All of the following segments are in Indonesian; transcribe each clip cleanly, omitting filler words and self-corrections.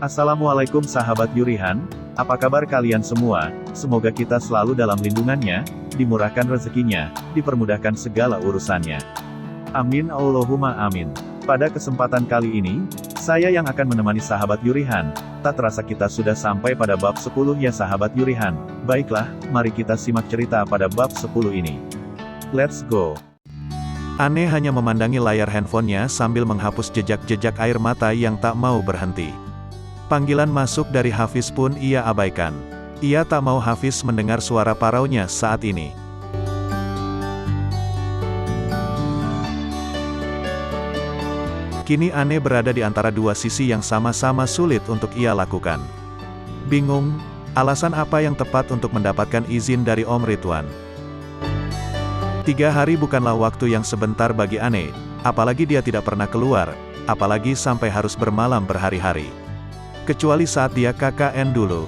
Assalamualaikum sahabat Yurihan, apa kabar kalian semua? Semoga kita selalu dalam lindungannya, dimurahkan rezekinya, dipermudahkan segala urusannya. Amin Allahumma amin. Pada kesempatan kali ini, saya yang akan menemani sahabat Yurihan. Tak terasa kita sudah sampai pada bab 10 ya sahabat Yurihan. Baiklah, mari kita simak cerita pada bab 10 ini. Let's go. Ane hanya memandangi layar handphonenya sambil menghapus jejak-jejak air mata yang tak mau berhenti. Panggilan masuk dari Hafiz pun ia abaikan. Ia tak mau Hafiz mendengar suara paraunya saat ini. Kini Ane berada di antara dua sisi yang sama-sama sulit untuk ia lakukan. Bingung, alasan apa yang tepat untuk mendapatkan izin dari Om Ridwan? 3 hari bukanlah waktu yang sebentar bagi Ane, apalagi dia tidak pernah keluar, apalagi sampai harus bermalam berhari-hari. Kecuali saat dia KKN dulu.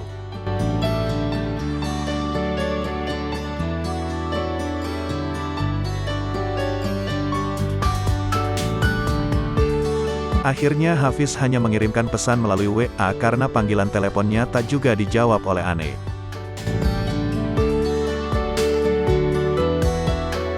Akhirnya Hafiz hanya mengirimkan pesan melalui WA karena panggilan teleponnya tak juga dijawab oleh Ane.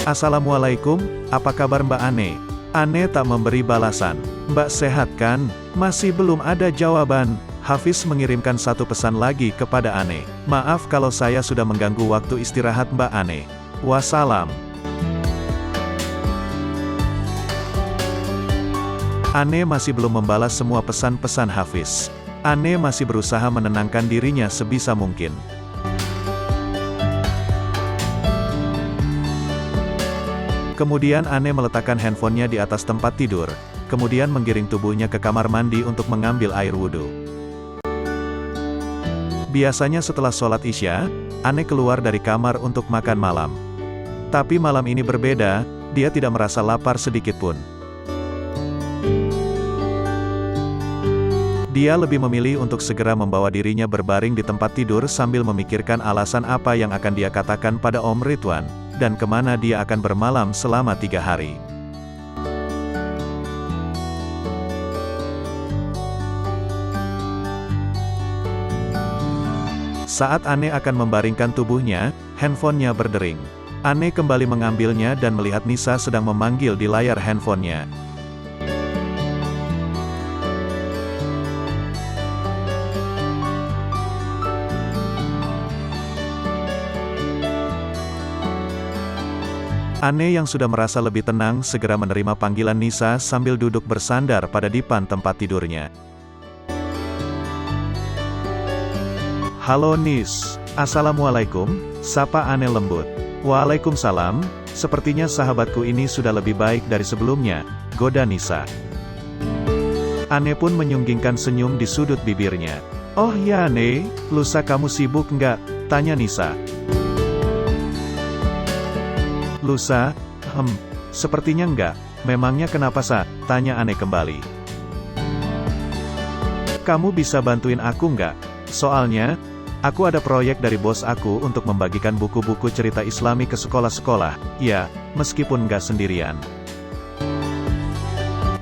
Assalamualaikum, apa kabar Mbak Ane? Ane tak memberi balasan. Mbak sehat kan? Masih belum ada jawaban. Hafiz mengirimkan satu pesan lagi kepada Ane. Maaf kalau saya sudah mengganggu waktu istirahat Mbak Ane. Wassalam. Ane masih belum membalas semua pesan-pesan Hafiz. Ane masih berusaha menenangkan dirinya sebisa mungkin. Kemudian Ane meletakkan handphonenya di atas tempat tidur, kemudian menggiring tubuhnya ke kamar mandi untuk mengambil air wudhu. Biasanya setelah sholat Isya, Ane keluar dari kamar untuk makan malam. Tapi malam ini berbeda, dia tidak merasa lapar sedikit pun. Dia lebih memilih untuk segera membawa dirinya berbaring di tempat tidur sambil memikirkan alasan apa yang akan dia katakan pada Om Ridwan, dan kemana dia akan bermalam selama 3 hari. Saat Ane akan membaringkan tubuhnya, handphonenya berdering. Ane kembali mengambilnya dan melihat Nisa sedang memanggil di layar handphonenya. Ane yang sudah merasa lebih tenang segera menerima panggilan Nisa sambil duduk bersandar pada dipan tempat tidurnya. Halo Nis, Assalamualaikum, sapa Ane lembut. Waalaikumsalam, sepertinya sahabatku ini sudah lebih baik dari sebelumnya, goda Nisa. Ane pun menyunggingkan senyum di sudut bibirnya. Oh ya Ane, lusa kamu sibuk nggak? Tanya Nisa. Lusa? Sepertinya enggak. Memangnya kenapa Tanya Ane kembali. Kamu bisa bantuin aku nggak? Soalnya, aku ada proyek dari bos aku untuk membagikan buku-buku cerita Islami ke sekolah-sekolah, ya, meskipun nggak sendirian.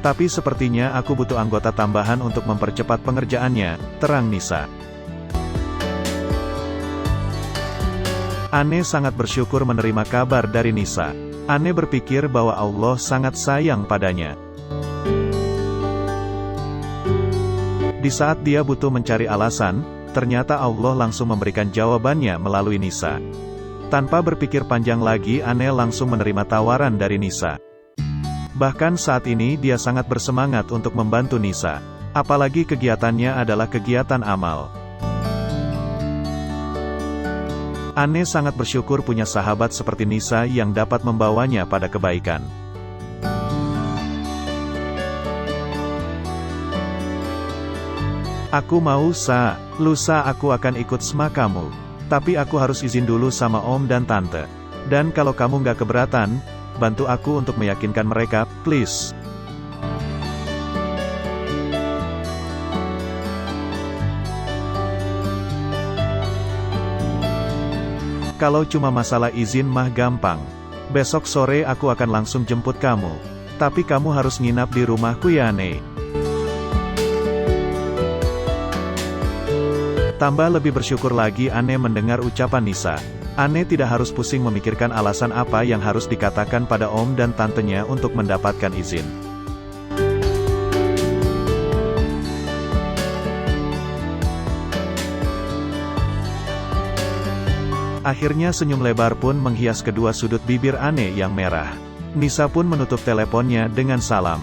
Tapi sepertinya aku butuh anggota tambahan untuk mempercepat pengerjaannya, terang Nisa. Ane sangat bersyukur menerima kabar dari Nisa. Ane berpikir bahwa Allah sangat sayang padanya. Di saat dia butuh mencari alasan, ternyata Allah langsung memberikan jawabannya melalui Nisa. Tanpa berpikir panjang lagi Ane langsung menerima tawaran dari Nisa. Bahkan saat ini dia sangat bersemangat untuk membantu Nisa. Apalagi kegiatannya adalah kegiatan amal. Ane sangat bersyukur punya sahabat seperti Nisa yang dapat membawanya pada kebaikan. Aku mau lusa aku akan ikut sama kamu. Tapi aku harus izin dulu sama Om dan Tante. Dan kalau kamu nggak keberatan, bantu aku untuk meyakinkan mereka, please. Kalau cuma masalah izin mah gampang. Besok sore aku akan langsung jemput kamu. Tapi kamu harus nginap di rumahku ya Ane. Tambah lebih bersyukur lagi Ane mendengar ucapan Nisa. Ane tidak harus pusing memikirkan alasan apa yang harus dikatakan pada om dan tantenya untuk mendapatkan izin. Akhirnya senyum lebar pun menghias kedua sudut bibir Ane yang merah. Nisa pun menutup teleponnya dengan salam.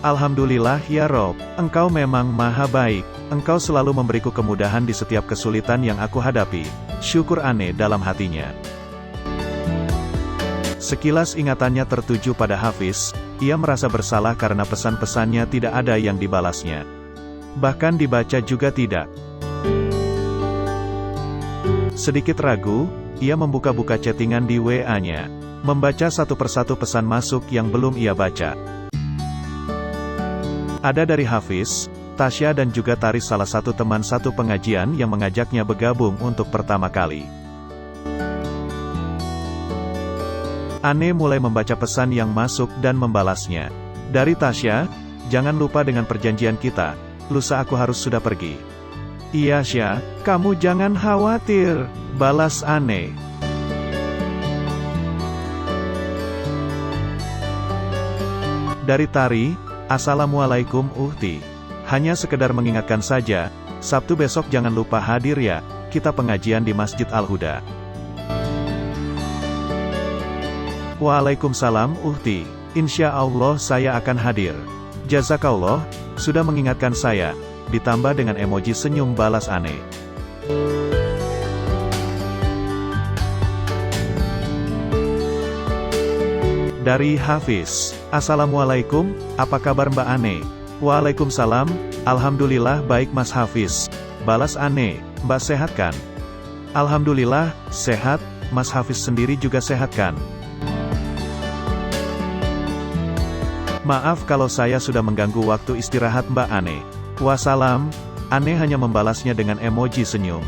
Alhamdulillah ya Rob, Engkau memang maha baik. Engkau selalu memberiku kemudahan di setiap kesulitan yang aku hadapi. Syukur Ane dalam hatinya. Sekilas ingatannya tertuju pada Hafiz, ia merasa bersalah karena pesan-pesannya tidak ada yang dibalasnya. Bahkan dibaca juga tidak. Sedikit ragu, ia membuka-buka chattingan di WA-nya. Membaca satu persatu pesan masuk yang belum ia baca. Ada dari Hafiz, Tasya dan juga Taris, salah satu teman satu pengajian yang mengajaknya bergabung untuk pertama kali. Ane mulai membaca pesan yang masuk dan membalasnya. Dari Tasya, jangan lupa dengan perjanjian kita, lusa aku harus sudah pergi. Iya Sya, kamu jangan khawatir, balas Ane. Dari Tari, Assalamualaikum Uhti. Hanya sekedar mengingatkan saja, Sabtu besok jangan lupa hadir ya, kita pengajian di Masjid Al-Huda. Waalaikumsalam Uhti, insya Allah saya akan hadir. Jazakallah, sudah mengingatkan saya, ditambah dengan emoji senyum balas Ane. Dari Hafiz, Assalamualaikum, apa kabar Mbak Ane? Waalaikumsalam, Alhamdulillah baik Mas Hafiz. Balas Ane, Mbak sehat kan? Alhamdulillah, sehat, Mas Hafiz sendiri juga sehat kan? Maaf kalau saya sudah mengganggu waktu istirahat Mbak Ane. Wassalam, Ane hanya membalasnya dengan emoji senyum.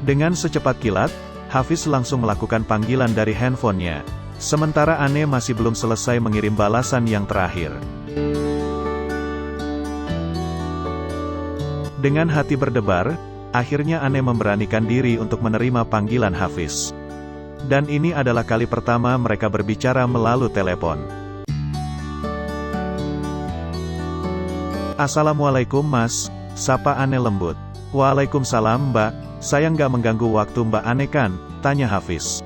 Dengan secepat kilat, Hafiz langsung melakukan panggilan dari handphonenya. Sementara Ane masih belum selesai mengirim balasan yang terakhir. Dengan hati berdebar, akhirnya Ane memberanikan diri untuk menerima panggilan Hafiz. Dan ini adalah kali pertama mereka berbicara melalui telepon. Assalamualaikum Mas, sapa Ane lembut. Waalaikumsalam Mbak, saya nggak mengganggu waktu Mbak Ane kan? Tanya Hafiz.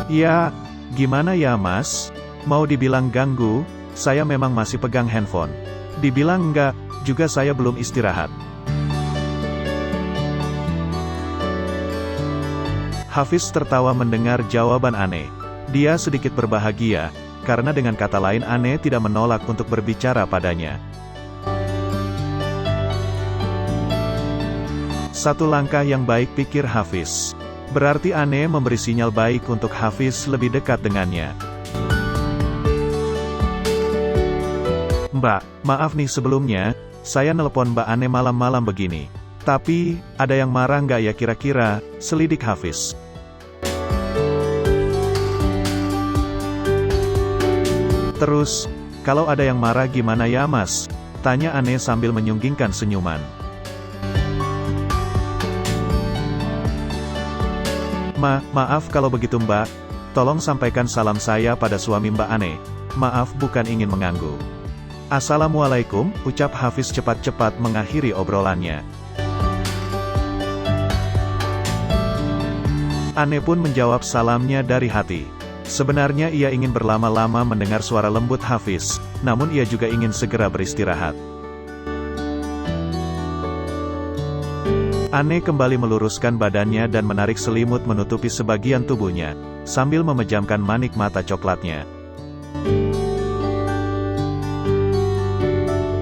Ya, gimana ya Mas? Mau dibilang ganggu, saya memang masih pegang handphone. Dibilang enggak, juga saya belum istirahat. Hafiz tertawa mendengar jawaban Ane. Dia sedikit berbahagia, karena dengan kata lain Ane tidak menolak untuk berbicara padanya. Satu langkah yang baik pikir Hafiz. Berarti Ane memberi sinyal baik untuk Hafiz lebih dekat dengannya. Mbak, maaf nih sebelumnya, saya nelpon Mbak Ane malam-malam begini. Tapi, ada yang marah nggak ya kira-kira, selidik Hafiz. Terus, kalau ada yang marah gimana ya Mas? Tanya Ane sambil menyunggingkan senyuman. Maaf kalau begitu Mbak, tolong sampaikan salam saya pada suami Mbak Ane. Maaf bukan ingin mengganggu. Assalamualaikum, ucap Hafiz cepat-cepat mengakhiri obrolannya. Ane pun menjawab salamnya dari hati. Sebenarnya ia ingin berlama-lama mendengar suara lembut Hafiz, namun ia juga ingin segera beristirahat. Ane kembali meluruskan badannya dan menarik selimut menutupi sebagian tubuhnya, sambil memejamkan manik mata coklatnya.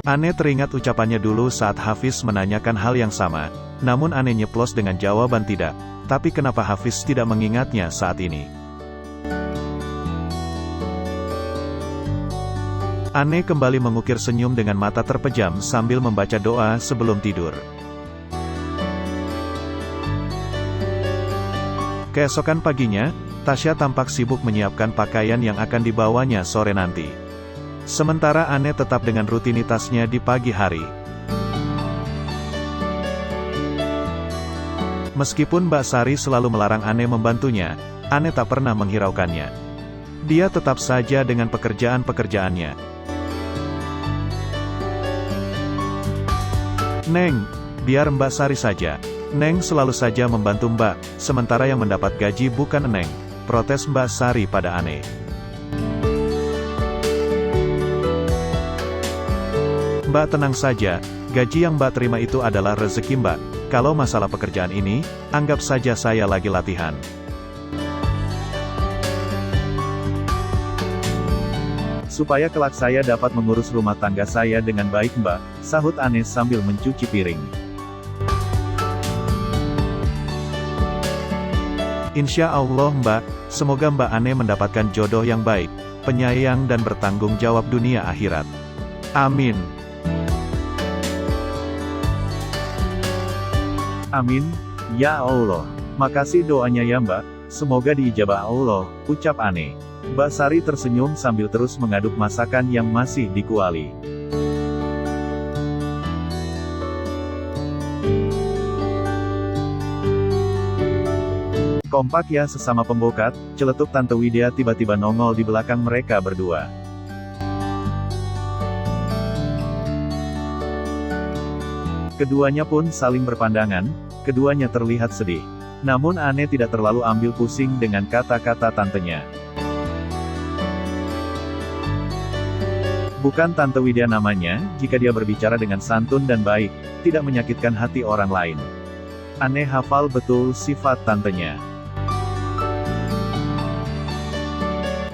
Ane teringat ucapannya dulu saat Hafiz menanyakan hal yang sama, namun Ane nyeplos dengan jawaban tidak. Tapi kenapa Hafiz tidak mengingatnya saat ini? Ane kembali mengukir senyum dengan mata terpejam sambil membaca doa sebelum tidur. Keesokan paginya, Tasya tampak sibuk menyiapkan pakaian yang akan dibawanya sore nanti. Sementara Anne tetap dengan rutinitasnya di pagi hari. Meskipun Mbak Sari selalu melarang Anne membantunya, Anne tak pernah menghiraukannya. Dia tetap saja dengan pekerjaan-pekerjaannya. "Neng, biar Mbak Sari saja. Neng selalu saja membantu Mbak, sementara yang mendapat gaji bukan Neng," protes Mbak Sari pada Anne. "Mbak tenang saja, gaji yang Mbak terima itu adalah rezeki Mbak. Kalau masalah pekerjaan ini, anggap saja saya lagi latihan." "Supaya kelak saya dapat mengurus rumah tangga saya dengan baik Mbak," sahut Anne sambil mencuci piring. "Insya Allah Mbak, semoga Mbak Anne mendapatkan jodoh yang baik, penyayang dan bertanggung jawab dunia akhirat. Amin." "Amin, ya Allah. Makasih doanya ya Mbak, semoga diijabah Allah," ucap Anne. Mbak Sari tersenyum sambil terus mengaduk masakan yang masih dikuali. "Kompak ya sesama pembokat," celetuk Tante Widya tiba-tiba nongol di belakang mereka berdua. Keduanya pun saling berpandangan, keduanya terlihat sedih. Namun Anne tidak terlalu ambil pusing dengan kata-kata tantenya. Bukan Tante Widya namanya, jika dia berbicara dengan santun dan baik, tidak menyakitkan hati orang lain. Anne hafal betul sifat tantenya.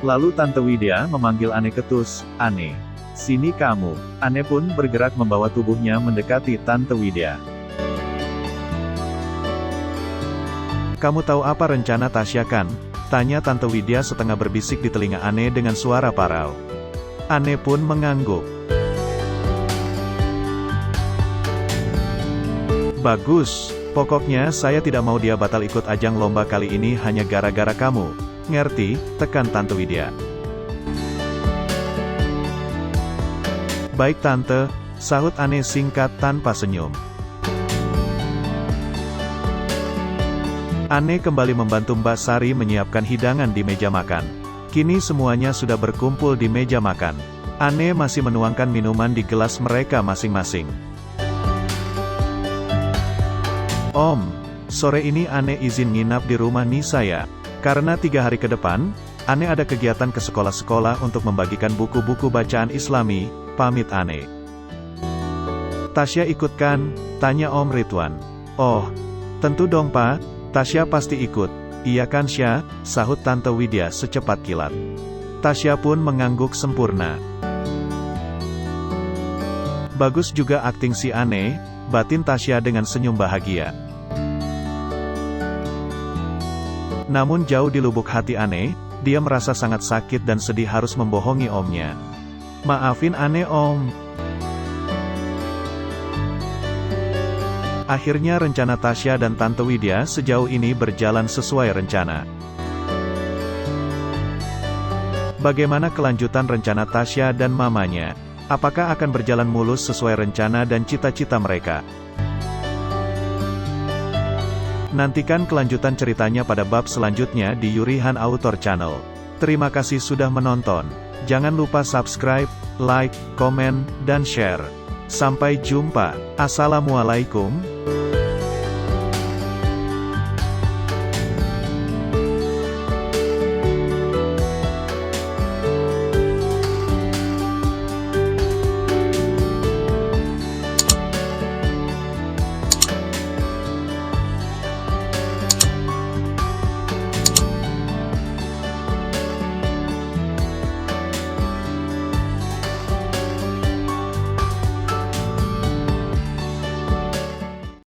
Lalu Tante Widya memanggil Anne ketus, "Anne, sini kamu." Anne pun bergerak membawa tubuhnya mendekati Tante Widya. "Kamu tahu apa rencana Tasya kan?" tanya Tante Widya setengah berbisik di telinga Anne dengan suara parau. Anne pun mengangguk. "Bagus, pokoknya saya tidak mau dia batal ikut ajang lomba kali ini hanya gara-gara kamu. Ngerti?" tekan Tante Widya. "Baik Tante," sahut Anne singkat tanpa senyum. Anne kembali membantu Mbak Sari menyiapkan hidangan di meja makan. Kini semuanya sudah berkumpul di meja makan. Anne masih menuangkan minuman di gelas mereka masing-masing. "Om, sore ini Anne izin nginap di rumah Nisa ya. Karena 3 hari ke depan, Anne ada kegiatan ke sekolah-sekolah untuk membagikan buku-buku bacaan Islami," pamit Anne. "Tasya ikut kan?" tanya Om Ridwan. "Oh, tentu dong Pak, Tasya pasti ikut." "Iya kan Syah?" sahut Tante Widya secepat kilat. Tasya pun mengangguk sempurna. "Bagus juga akting si Anne," batin Tasya dengan senyum bahagia. Namun jauh di lubuk hati Anne, dia merasa sangat sakit dan sedih harus membohongi omnya. "Maafin Anne Om." Akhirnya rencana Tasya dan Tante Widya sejauh ini berjalan sesuai rencana. Bagaimana kelanjutan rencana Tasya dan mamanya? Apakah akan berjalan mulus sesuai rencana dan cita-cita mereka? Nantikan kelanjutan ceritanya pada bab selanjutnya di Yurihan Author Channel. Terima kasih sudah menonton. Jangan lupa subscribe, like, komen, dan share. Sampai jumpa. Assalamualaikum.